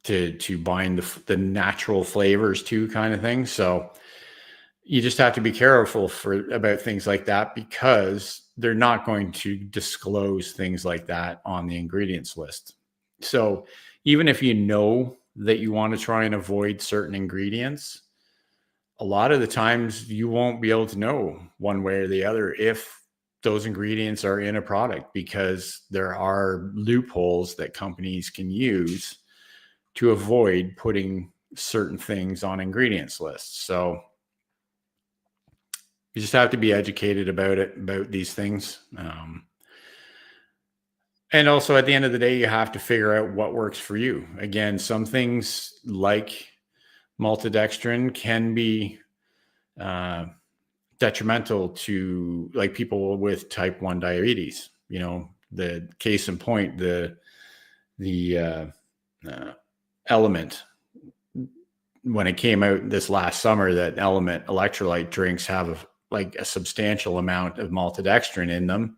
[SPEAKER 1] to bind the natural flavors to, kind of thing. So you just have to be careful about things like that, because they're not going to disclose things like that on the ingredients list. So even if you know that you want to try and avoid certain ingredients, a lot of the times you won't be able to know one way or the other if those ingredients are in a product, because there are loopholes that companies can use to avoid putting certain things on ingredients lists. So you just have to be educated about these things. And also, at the end of the day, you have to figure out what works for you. Again, some things like maltodextrin can be detrimental to, like, people with type 1 diabetes. The case in point, the Element, when it came out this last summer, that Element electrolyte drinks have a substantial amount of maltodextrin in them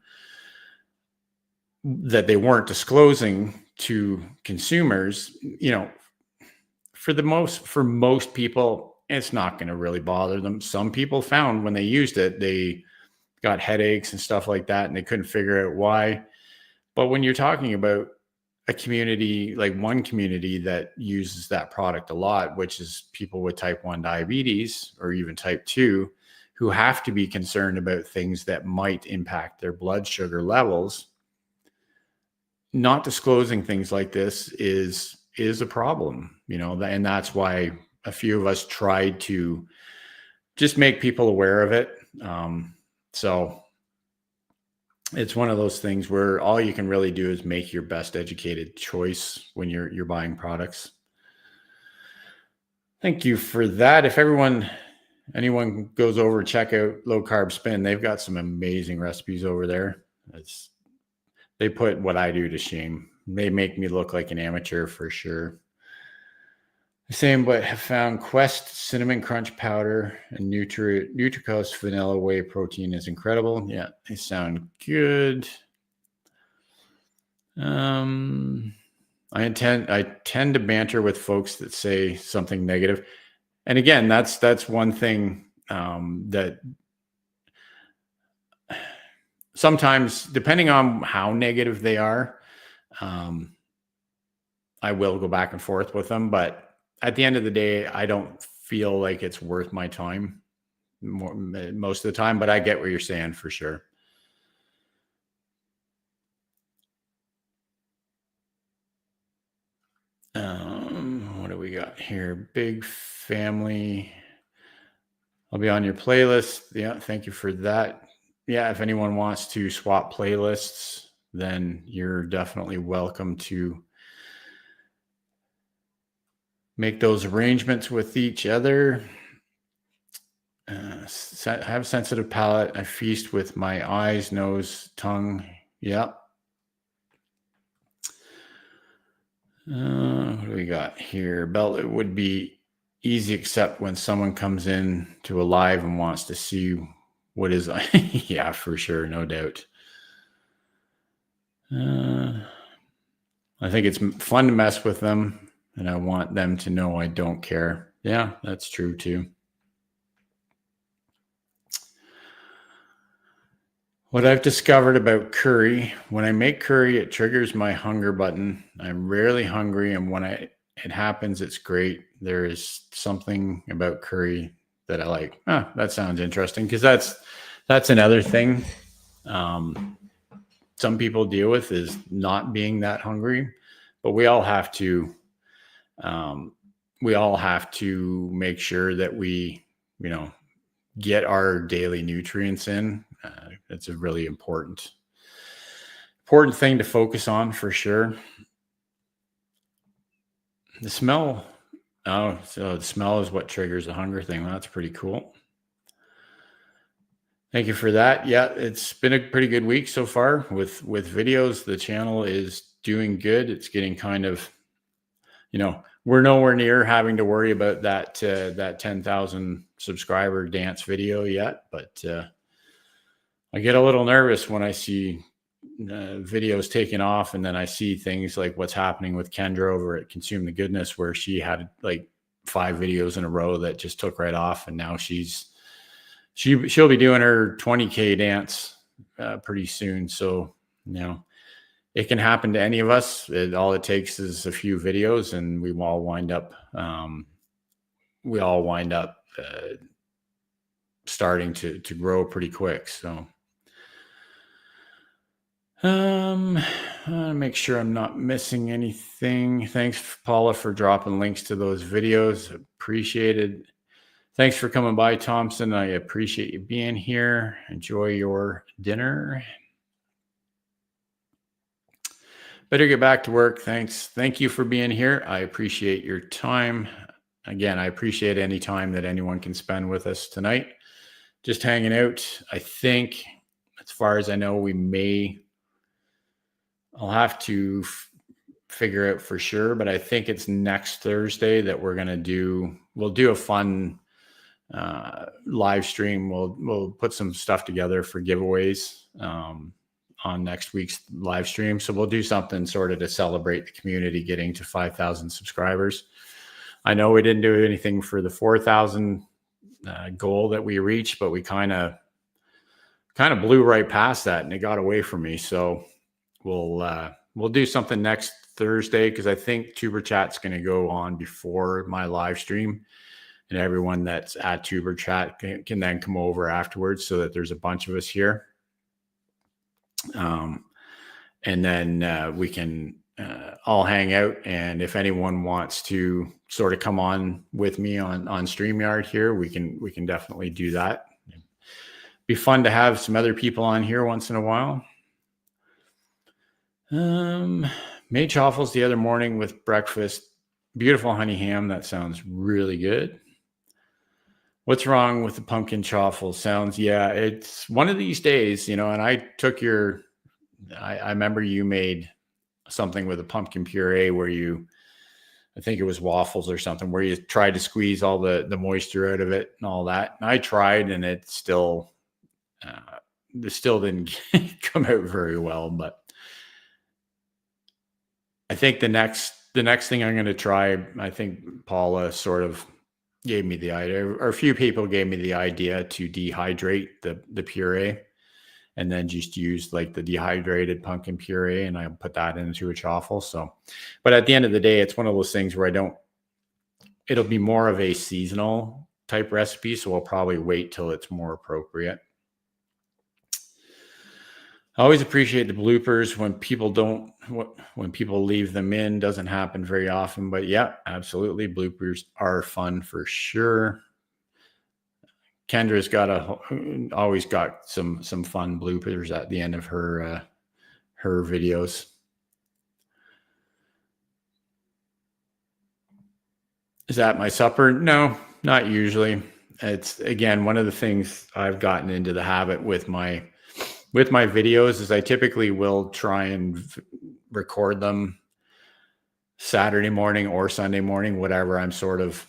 [SPEAKER 1] that they weren't disclosing to consumers. For most people, it's not going to really bother them. Some people found when they used it, they got headaches and stuff like that, and they couldn't figure out why. But when you're talking about a community, like one community that uses that product a lot, which is people with type 1 diabetes or even type 2, who have to be concerned about things that might impact their blood sugar levels, not disclosing things like this is a problem, and that's why a few of us tried to just make people aware of it. So it's one of those things where all you can really do is make your best educated choice when you're buying products. Thank you for that. If anyone goes over, check out Low Carb Spin. They've got some amazing recipes over there. They put what I do to shame. They make me look like an amateur for sure. Same, but have found Quest Cinnamon Crunch Powder and Nutricost Vanilla Whey Protein is incredible. Yeah, they sound good. I tend to banter with folks that say something negative. And again, that's one thing that sometimes, depending on how negative they are, I will go back and forth with them. But at the end of the day, I don't feel like it's worth my time most of the time, but I get what you're saying for sure. What do we got here? Big family. I'll be on your playlist. Yeah, thank you for that. Yeah, if anyone wants to swap playlists, then you're definitely welcome to make those arrangements with each other. Have sensitive palate. I feast with my eyes, nose, tongue. Yeah. What do we got here? Belt, it would be easy except when someone comes in to a live and wants to see what is. Yeah, for sure. No doubt. I think it's fun to mess with them, and I want them to know I don't care. Yeah, that's true too. What I've discovered about curry, when I make curry, it triggers my hunger button. I'm rarely hungry, and when it happens, it's great. There is something about curry that I like. That sounds interesting, because that's another thing some people deal with, is not being that hungry. But we all have to make sure that we get our daily nutrients in. It's a really important thing to focus on for sure. The smell. Oh, so the smell is what triggers the hunger thing. Well, that's pretty cool. Thank you for that. Yeah, it's been a pretty good week so far with videos. The channel is doing good. It's getting kind of, we're nowhere near having to worry about that 10,000 subscriber dance video yet, but I get a little nervous when I see videos taking off, and then I see things like what's happening with Kendra over at Consume the Goodness, where she had like 5 videos in a row that just took right off, and now she'll be doing her 20K dance pretty soon. So it can happen to any of us. All it takes is a few videos, and we all wind up starting to grow pretty quick. So make sure I'm not missing anything. Thanks, Paula, for dropping links to those videos. Appreciated. Thanks for coming by, Thompson. I appreciate you being here. Enjoy your dinner. Better get back to work. Thanks. Thank you for being here. I appreciate your time. Again, I appreciate any time that anyone can spend with us tonight. Just hanging out. I think, as far as I know, I'll have to figure out for sure, but I think it's next Thursday that we'll do a fun live stream. We'll put some stuff together for giveaways on next week's live stream. So we'll do something sort of to celebrate the community getting to 5,000 subscribers. I know we didn't do anything for the 4,000 goal that we reached, but we kind of blew right past that, and it got away from me. So we'll do something next Thursday, because I think Tuber Chat's going to go on before my live stream, and everyone that's at Tuber Chat can then come over afterwards, so that there's a bunch of us here. and then we can all hang out. And if anyone wants to sort of come on with me on StreamYard here, we can definitely do that. It'd be fun to have some other people on here once in a while. Made chaffles the other morning with breakfast. Beautiful honey ham. That sounds really good. What's wrong with the pumpkin chaffle? Sounds, yeah, it's one of these days, and I took I remember you made something with a pumpkin puree where I think it was waffles or something, where you tried to squeeze all the moisture out of it and all that. And I tried, and it still didn't come out very well. But I think the next thing I'm going to try, I think Paula sort of gave me the idea, or a few people gave me the idea to dehydrate the puree, and then just use like the dehydrated pumpkin puree, and I put that into a chaffle. So, but at the end of the day, it's one of those things where it'll be more of a seasonal type recipe. So I'll probably wait till it's more appropriate. I always appreciate the bloopers when people leave them in. Doesn't happen very often, but yeah, absolutely. Bloopers are fun for sure. Kendra's always got some fun bloopers at the end of her videos. Is that my supper? No, not usually. It's, again, one of the things I've gotten into the habit with my videos is I typically will try and record them Saturday morning or Sunday morning, whatever I'm sort of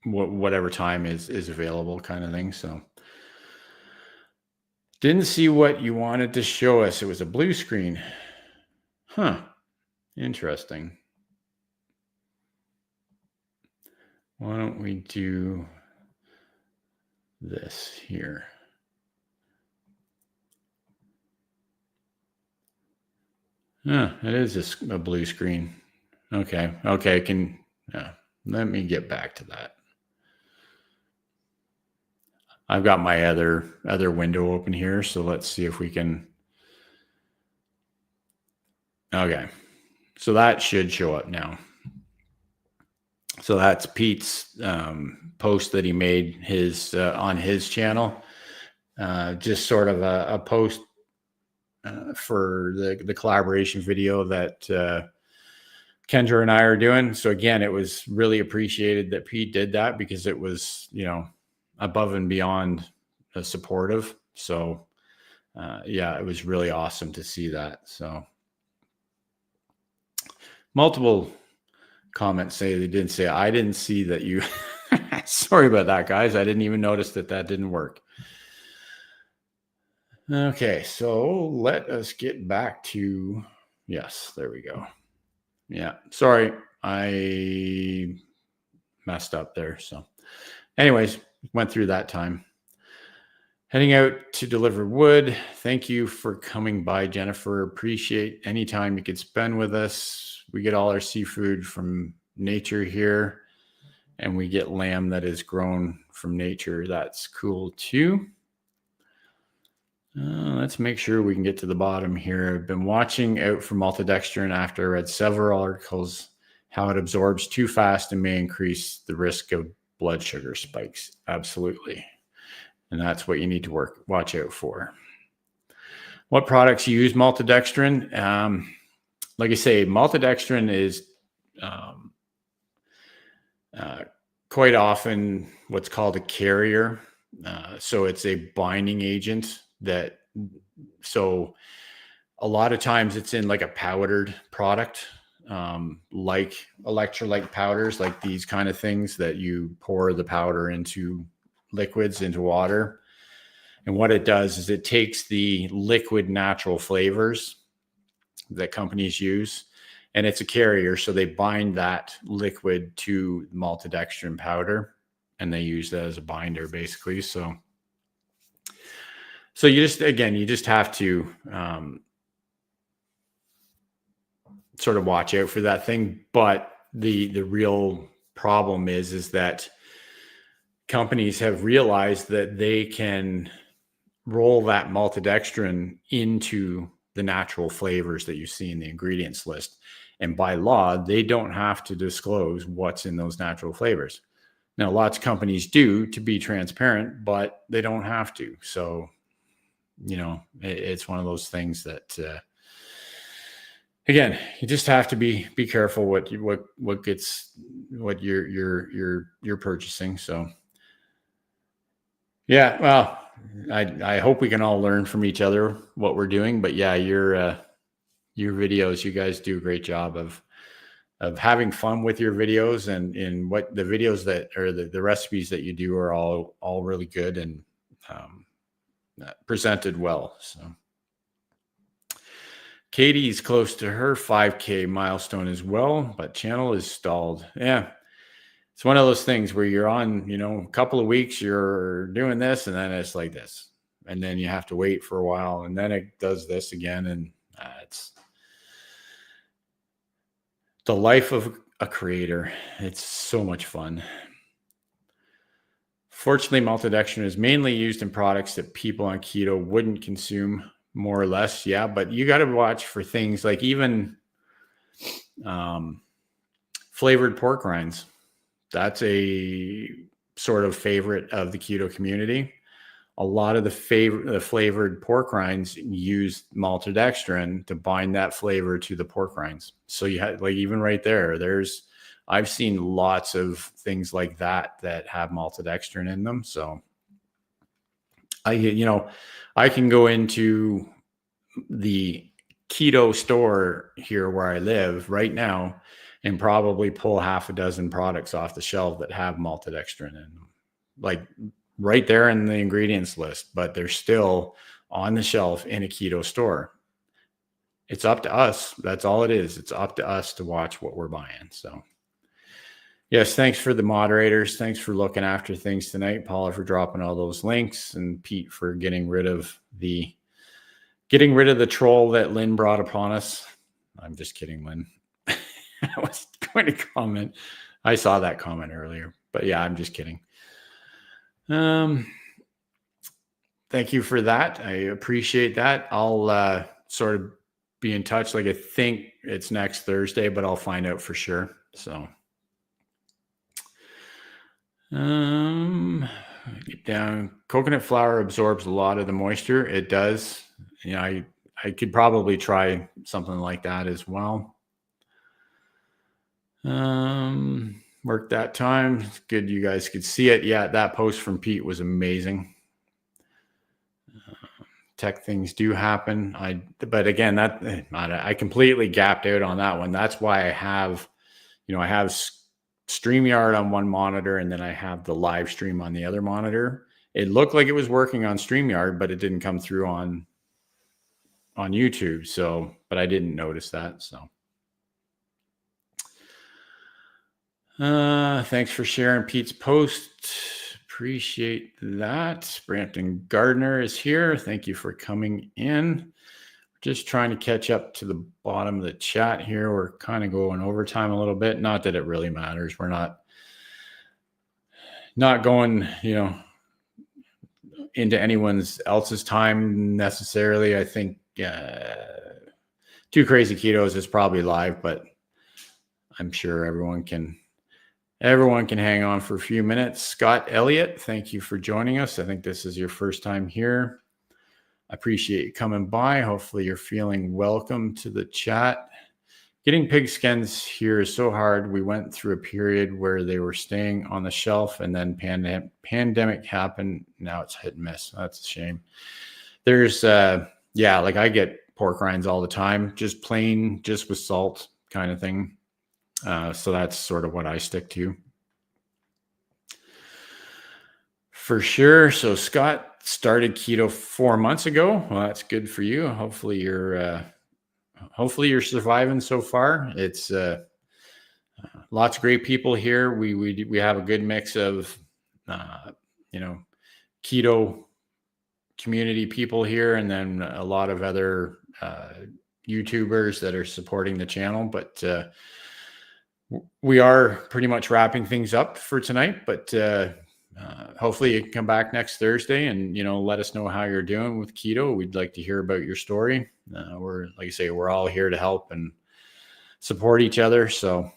[SPEAKER 1] whatever time is available, kind of thing. So didn't see what you wanted to show us. It was a blue screen. Huh. Interesting. Why don't we do this here? Yeah, it is a blue screen. Okay. Let me get back to that. I've got my other window open here, so let's see if we can. Okay. So that should show up now. So that's Pete's post that he made on his channel. Just sort of a post for the collaboration video that Kendra and I are doing. So again, it was really appreciated that Pete did that, because it was, above and beyond supportive. So yeah, it was really awesome to see that. So multiple comments say they didn't say, I didn't see that you, sorry about that, guys. I didn't even notice that didn't work. Okay, so let us get back to, yes, there we go. Yeah, sorry, I messed up there. So anyways, went through that time. Heading out to deliver wood. Thank you for coming by, Jennifer. Appreciate any time you could spend with us. We get all our seafood from nature here, and we get lamb that is grown from nature. That's cool too. Let's make sure we can get to the bottom here. I've been watching out for maltodextrin after I read several articles how it absorbs too fast and may increase the risk of blood sugar spikes. Absolutely. And that's what you need to watch out for. What products use maltodextrin? Like I say, maltodextrin is quite often what's called a carrier. So it's a binding agent so a lot of times it's in like a powdered product, like electrolyte powders, like these kind of things that you pour the powder into liquids, into water. And what it does is it takes the liquid natural flavors that companies use, and it's a carrier. So they bind that liquid to maltodextrin powder, and they use that as a binder basically. So you just have to sort of watch out for that thing. But the real problem is that companies have realized that they can roll that maltodextrin into the natural flavors that you see in the ingredients list. And by law, they don't have to disclose what's in those natural flavors. Now, lots of companies do to be transparent, but they don't have to. So, it's one of those things that, again, you just have to be careful what you're purchasing. So, yeah, well, I hope we can all learn from each other what we're doing. But yeah, your videos, you guys do a great job of having fun with your videos, and what the videos that, or the recipes that you do are all really good and presented well. So Katie's close to her 5K milestone as well, but channel is stalled. Yeah. It's one of those things where you're on, a couple of weeks, you're doing this, and then it's like this, and then you have to wait for a while, and then it does this again. And it's the life of a creator. It's so much fun. Fortunately, maltodextrin is mainly used in products that people on keto wouldn't consume, more or less. Yeah, but you got to watch for things like even flavored pork rinds. That's a sort of favorite of the keto community. A lot of the flavored pork rinds use maltodextrin to bind that flavor to the pork rinds. So you have, like, even right there, I've seen lots of things like that have maltodextrin in them. So I can go into the keto store here where I live right now and probably pull half a dozen products off the shelf that have maltodextrin in them, like right there in the ingredients list, but they're still on the shelf in a keto store. It's up to us. That's all it is. It's up to us to watch what we're buying. So yes, thanks for the moderators. Thanks for looking after things tonight. Paula for dropping all those links, and Pete for getting rid of the troll that Lynn brought upon us. I'm just kidding, Lynn. I was going to comment. I saw that comment earlier, but yeah, I'm just kidding. Thank you for that. I appreciate that. I'll sort of be in touch. Like, I think it's next Thursday, but I'll find out for sure. So get down. Coconut flour absorbs a lot of the moisture. It does. I could probably try something like that as well. Worked that time. It's good you guys could see it. Yeah, that post from Pete was amazing. Tech things do happen. But again, I completely gapped out on that one. That's why I have StreamYard on one monitor, and then I have the live stream on the other monitor. It looked like it was working on StreamYard, but it didn't come through on YouTube. So, but I didn't notice that. So, thanks for sharing Pete's post. Appreciate that. Brampton Gardner is here. Thank you for coming in. Just trying to catch up to the bottom of the chat here. We're kind of going overtime a little bit. Not that it really matters. We're not going, into anyone else's time necessarily. I think Two Crazy Ketos is probably live, but I'm sure everyone can hang on for a few minutes. Scott Elliott, thank you for joining us. I think this is your first time here. I appreciate you coming by. Hopefully you're feeling welcome to the chat. Getting pig skins here is so hard. We went through a period where they were staying on the shelf, and then pandemic happened. Now it's hit and miss. That's a shame. There's, like I get pork rinds all the time, just plain, just with salt kind of thing. So that's sort of what I stick to. For sure. So Scott started keto 4 months ago. Well, that's good for you. Hopefully you're surviving so far. It's lots of great people here. We have a good mix of keto community people here, and then a lot of other YouTubers that are supporting the channel. But we are pretty much wrapping things up for tonight. But hopefully you can come back next Thursday and, let us know how you're doing with keto. We'd like to hear about your story. Like I say, we're all here to help and support each other. So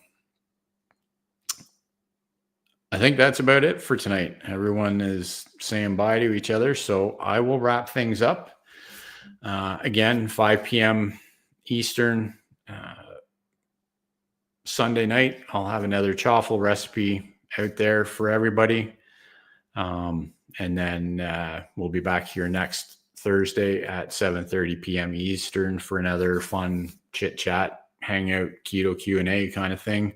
[SPEAKER 1] I think that's about it for tonight. Everyone is saying bye to each other. So I will wrap things up. Again, 5 p.m. Eastern, Sunday night, I'll have another chaffle recipe out there for everybody. And then we'll be back here next Thursday at 7:30 p.m. Eastern for another fun chit chat, hangout, keto Q&A kind of thing.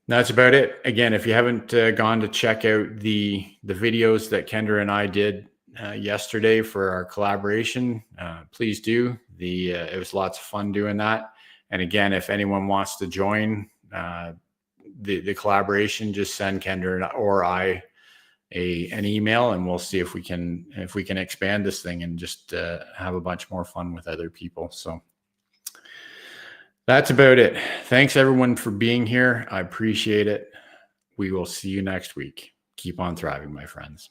[SPEAKER 1] That's about it. Again, if you haven't gone to check out the videos that Kendra and I did yesterday for our collaboration, please do. It was lots of fun doing that. And again, if anyone wants to join the collaboration, just send Kendra or I an email, and we'll see if we can expand this thing and just have a bunch more fun with other people. So that's about it. Thanks everyone for being here. I appreciate it. We will see you next week. Keep on thriving, my friends.